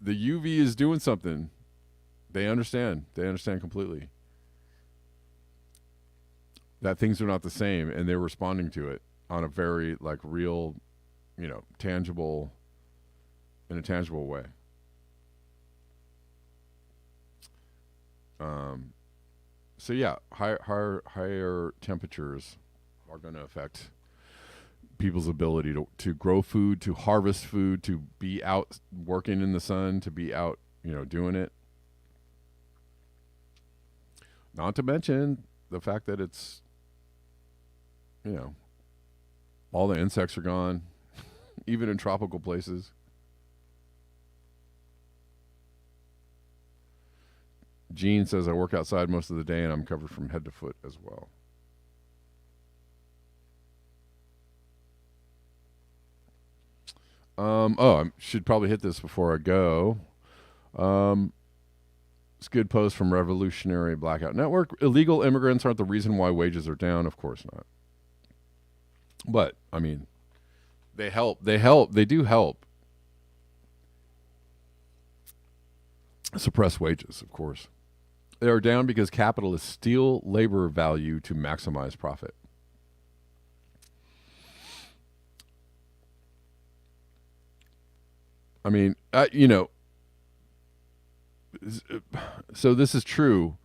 the UV is doing something. They understand completely that things are not the same, and they're responding to it on a very like real, tangible, in a tangible way. So yeah, higher temperatures are going to affect people's ability to grow food, to harvest food, to be out working in the sun, to be out, doing it. Not to mention the fact that it's, all the insects are gone, even in tropical places. Gene says, I work outside most of the day and I'm covered from head to foot as well. I should probably hit this before I go. It's a good post from Revolutionary Blackout Network. Illegal immigrants aren't the reason why wages are down. Of course not. But I mean, they help. They help. They do help suppress wages, of course. They are down because capitalists steal labor value to maximize profit. I mean, so this is true.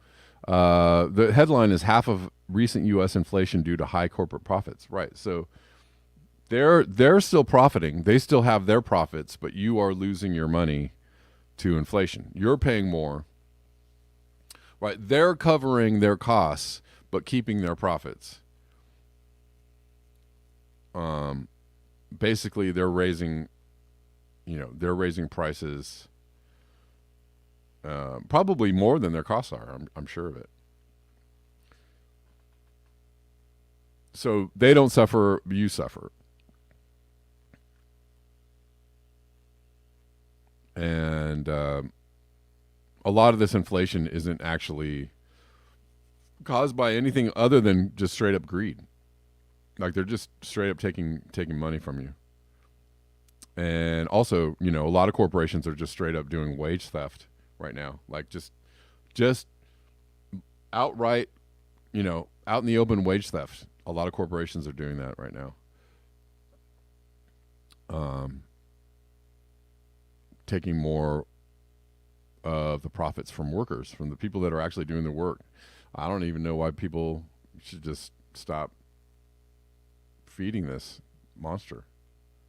The headline is half of recent U.S. inflation due to high corporate profits. Right. So they're still profiting. They still have their profits, but you are losing your money to inflation. You're paying more. Right. They're covering their costs, but keeping their profits. Basically, they're raising prices probably more than their costs are. I'm sure of it. So they don't suffer, you suffer. And a lot of this inflation isn't actually caused by anything other than just straight up greed. Like they're just straight up taking money from you. And also, a lot of corporations are just straight up doing wage theft right now. Like just outright, out in the open wage theft. A lot of corporations are doing that right now. Taking more of the profits from workers, from the people that are actually doing the work. I don't even know why people should just stop feeding this monster.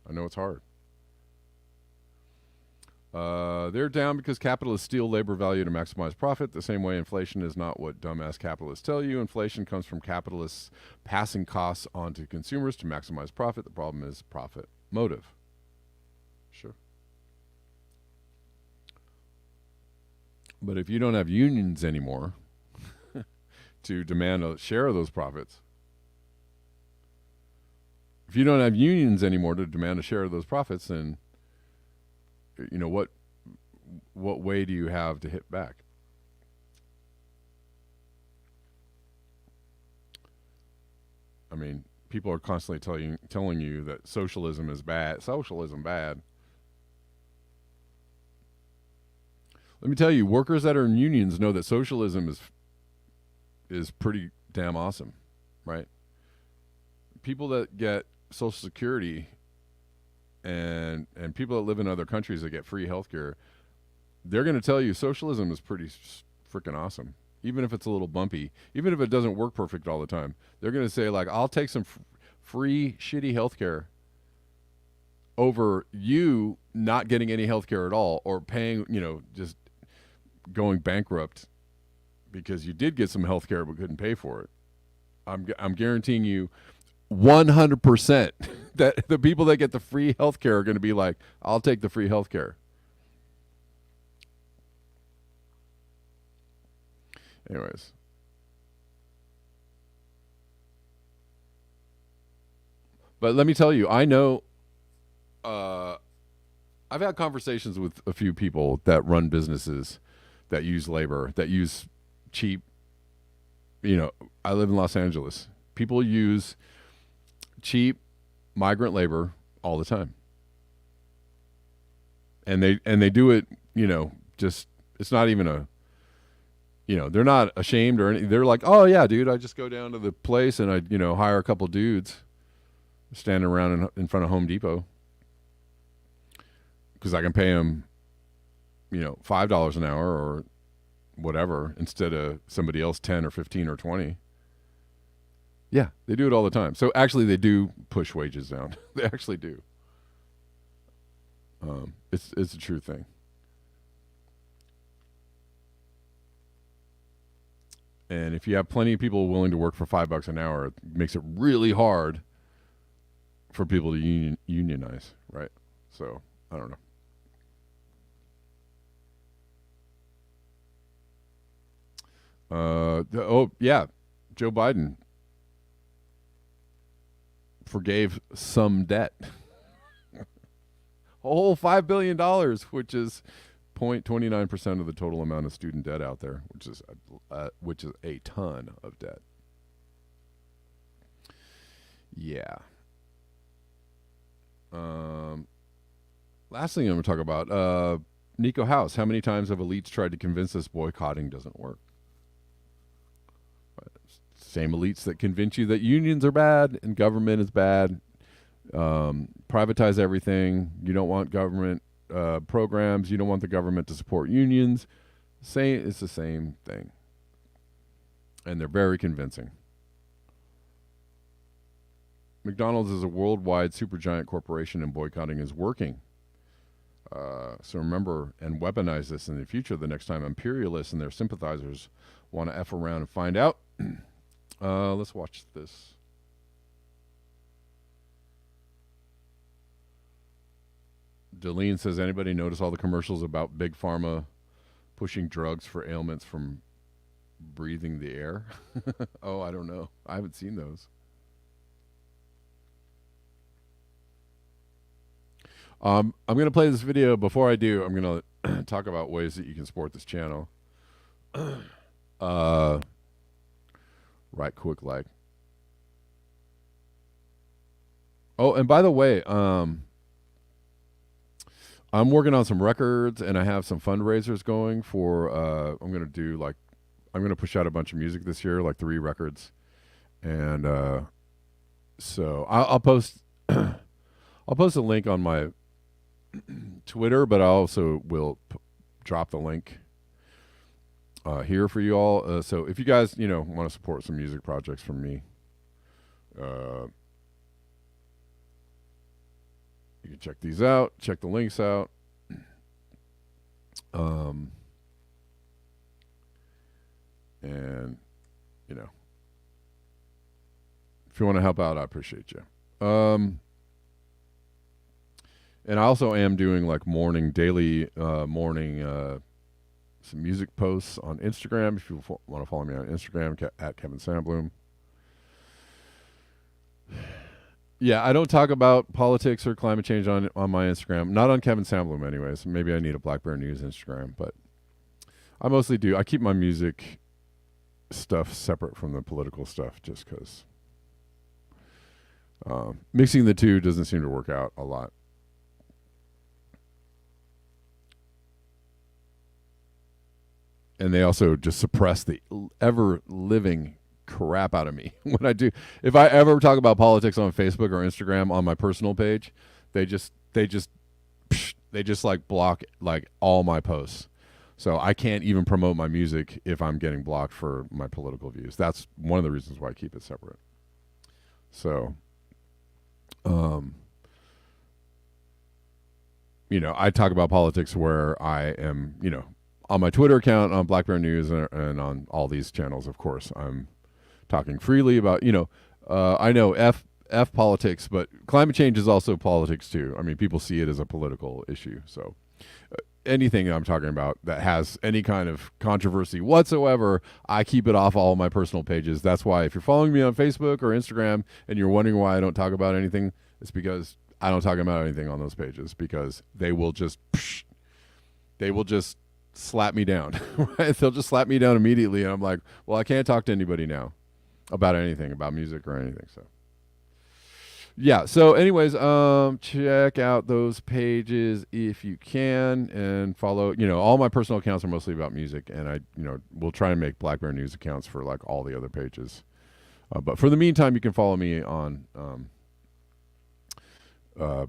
I know it's hard. They're down because capitalists steal labor value to maximize profit. The same way inflation is not what dumbass capitalists tell you. Inflation comes from capitalists passing costs on to consumers to maximize profit. The problem is profit motive. Sure. But if you don't have unions anymore to demand a share of those profits, then what way do you have to hit back? I mean, people are constantly telling you that socialism is bad. Socialism bad. Let me tell you, workers that are in unions know that socialism is pretty damn awesome, right? People that get Social Security and people that live in other countries that get free healthcare, they're going to tell you socialism is pretty freaking awesome. Even if it's a little bumpy, even if it doesn't work perfect all the time, they're going to say like, I'll take some free shitty healthcare over you not getting any healthcare at all, or paying, just going bankrupt because you did get some healthcare but couldn't pay for it. I'm guaranteeing you 100% that the people that get the free healthcare are going to be like, I'll take the free healthcare. Anyways. But let me tell you, I know I've had conversations with a few people that run businesses that use labor, that use cheap, I live in Los Angeles. People use cheap migrant labor all the time. And they do it, just, it's not even a, they're not ashamed or anything. They're like, oh yeah, dude, I just go down to the place and I, hire a couple dudes standing around in front of Home Depot because I can pay them, $5 an hour or whatever instead of somebody else 10 or 15 or 20. Yeah, they do it all the time. So actually they do push wages down. They actually do. It's a true thing. And if you have plenty of people willing to work for $5 an hour, it makes it really hard for people to unionize, right? So I don't know. Joe Biden forgave some debt, a whole $5 billion, which is 0.29% of the total amount of student debt out there, which is a ton of debt. Yeah. Um, last thing I'm going to talk about, Nico House. How many times have elites tried to convince us boycotting doesn't work? Same elites that convince you that unions are bad and government is bad. Privatize everything. You don't want government programs. You don't want the government to support unions. It's the same thing. And they're very convincing. McDonald's is a worldwide supergiant corporation and boycotting is working. So remember and weaponize this in the future the next time imperialists and their sympathizers want to F around and find out. Let's watch this. Deline says, anybody notice all the commercials about Big Pharma pushing drugs for ailments from breathing the air? Oh, I don't know. I haven't seen those. I'm going to play this video. Before I do, I'm going to talk about ways that you can support this channel. Right quick like. Oh, and by the way, I'm working on some records and I have some fundraisers going for I'm going to push out a bunch of music this year, like 3 records. And so I'll post I'll post a link on my Twitter, but I also will drop the link here for you all. So if you guys, want to support some music projects from me, you can check these out, check the links out. And, if you want to help out, I appreciate you. And I also am doing like daily morning some music posts on Instagram. If you want to follow me on Instagram, at Kevin Sandbloom. Yeah, I don't talk about politics or climate change on my Instagram. Not on Kevin Sandbloom anyways. Maybe I need a Black Bear News Instagram, but I mostly do. I keep my music stuff separate from the political stuff just because mixing the two doesn't seem to work out a lot. And they also just suppress the ever living crap out of me when I do. If I ever talk about politics on Facebook or Instagram on my personal page, they just like block like all my posts. So I can't even promote my music if I'm getting blocked for my political views. That's one of the reasons why I keep it separate. So, I talk about politics where I am, on my Twitter account, on Black Bear News, and on all these channels, of course, I'm talking freely about, I know F politics, but climate change is also politics too. I mean, people see it as a political issue. So anything I'm talking about that has any kind of controversy whatsoever, I keep it off all my personal pages. That's why if you're following me on Facebook or Instagram and you're wondering why I don't talk about anything, it's because I don't talk about anything on those pages, because they will just slap me down. Right? They'll just slap me down immediately, and I'm like, well, I can't talk to anybody now about anything, about music or anything. So yeah. So anyways, check out those pages if you can, and follow, all my personal accounts are mostly about music, and I, we'll try and make Black Bear News accounts for like all the other pages. But for the meantime, you can follow me on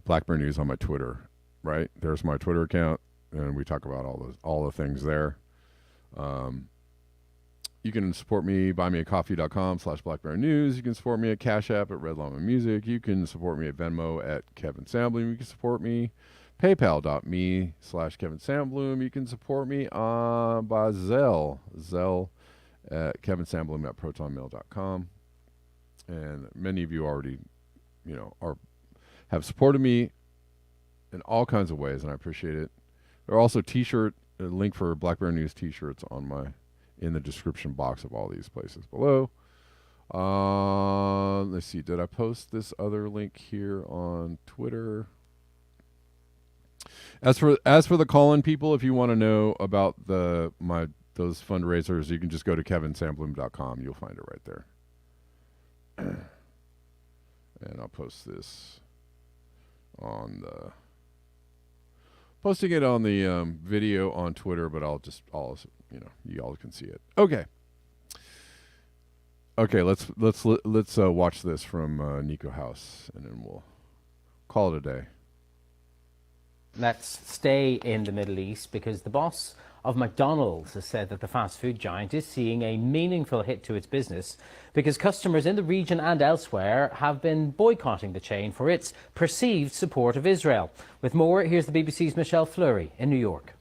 Black Bear News on my Twitter, right? There's my Twitter account, and we talk about all the things there. You can support me, buymeacoffee.com/blackbearnews. You can support me at Cash App at Red Llama Music. You can support me at Venmo at Kevin Sandbloom. You can support me paypal.me/Kevin Sandbloom. You can support me by Zelle at kevinsandbloom at protonmail.com. And many of you already, have supported me in all kinds of ways, and I appreciate it. There are also a link for Black Bear News t-shirts in the description box of all these places below. Let's see. Did I post this other link here on Twitter? As for the call-in people, if you want to know about those fundraisers, you can just go to kevinsandbloom.com. You'll find it right there. And I'll post this on the posting it on the video on Twitter, but you all can see it. Okay. Okay, let's watch this from Nico House, and then we'll call it a day. Let's stay in the Middle East because the boss of McDonald's has said that the fast food giant is seeing a meaningful hit to its business because customers in the region and elsewhere have been boycotting the chain for its perceived support of Israel. With more, here's the BBC's Michelle Fleury in New York.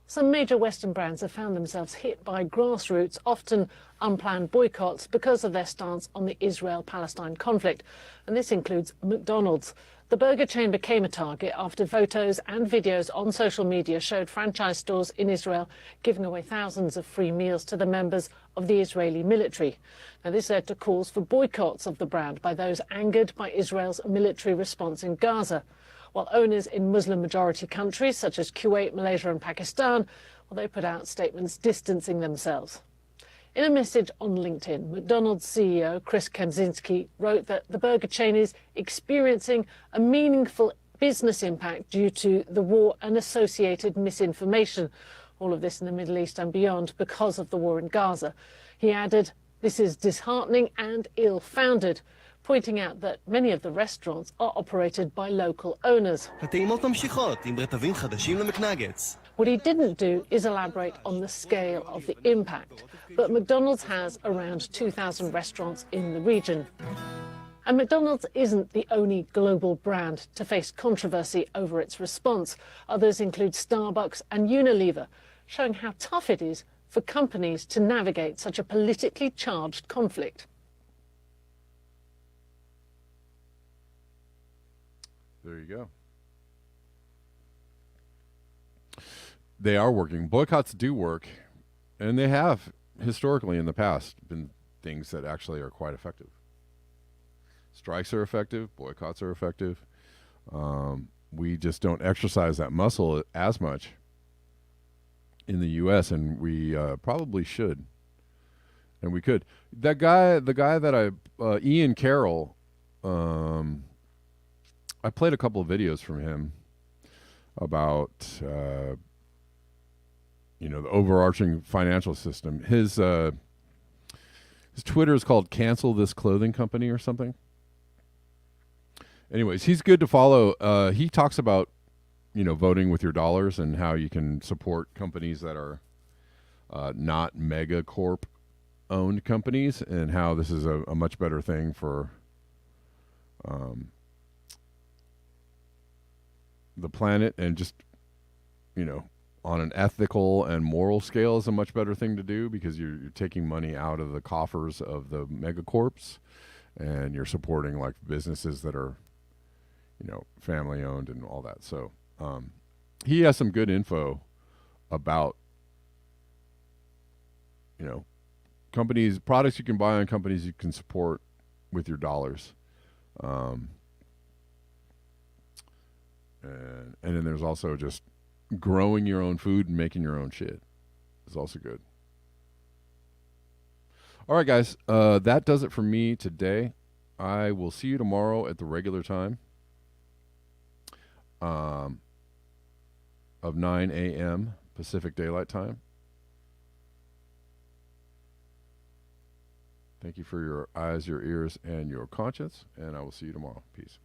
Some major Western brands have found themselves hit by grassroots, often unplanned boycotts because of their stance on the Israel-Palestine conflict. And this includes McDonald's. The burger chain became a target after photos and videos on social media showed franchise stores in Israel giving away thousands of free meals to the members of the Israeli military. Now, this led to calls for boycotts of the brand by those angered by Israel's military response in Gaza. While owners in Muslim-majority countries such as Kuwait, Malaysia and Pakistan, well, they put out statements distancing themselves. In a message on LinkedIn, McDonald's CEO Chris Kempczynski wrote that the burger chain is experiencing a meaningful business impact due to the war and associated misinformation. All of this in the Middle East and beyond because of the war in Gaza. He added, "This is disheartening and ill-founded," pointing out that many of the restaurants are operated by local owners. What he didn't do is elaborate on the scale of the impact, but McDonald's has around 2,000 restaurants in the region. And McDonald's isn't the only global brand to face controversy over its response. Others include Starbucks and Unilever, showing how tough it is for companies to navigate such a politically charged conflict. There you go. They are working. Boycotts do work, and they have historically in the past been things that actually are quite effective. Strikes are effective. Boycotts are effective. We just don't exercise that muscle as much in the U.S., and we probably should. And we could. The guy that Ian Carroll, I played a couple of videos from him about, the overarching financial system. His Twitter is called Cancel This Clothing Company or something. Anyways, he's good to follow. He talks about, voting with your dollars and how you can support companies that are not mega corp owned companies, and how this is a much better thing for the planet, and just, on an ethical and moral scale is a much better thing to do, because you're taking money out of the coffers of the megacorps, and you're supporting like businesses that are, family owned and all that. So he has some good info about, companies, products you can buy on companies you can support with your dollars. And then there's also just growing your own food and making your own shit is also good. All right, guys. That does it for me today. I will see you tomorrow at the regular time of 9 a.m. Pacific Daylight Time. Thank you for your eyes, your ears, and your conscience, and I will see you tomorrow. Peace.